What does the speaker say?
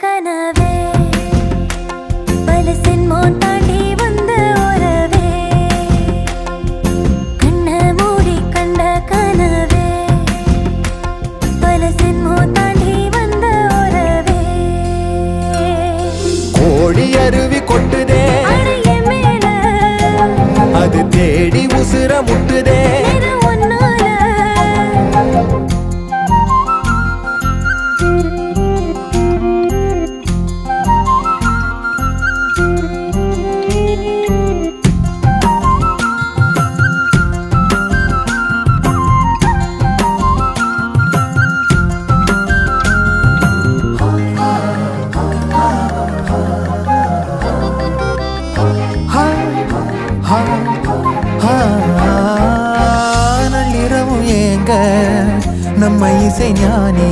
கனவே பல சென்மோன் தாண்டி வந்த உறவே கண்ண மூடி கண்ட கனவே பல சென்மோன் தாண்டி வந்த உறவே கோடி அருவி கொட்டுதே அடைய மேல அது தேடி உசுர முட்டுதே நள்ளிரவும் ஏங்க நம்ம இசை ஞானி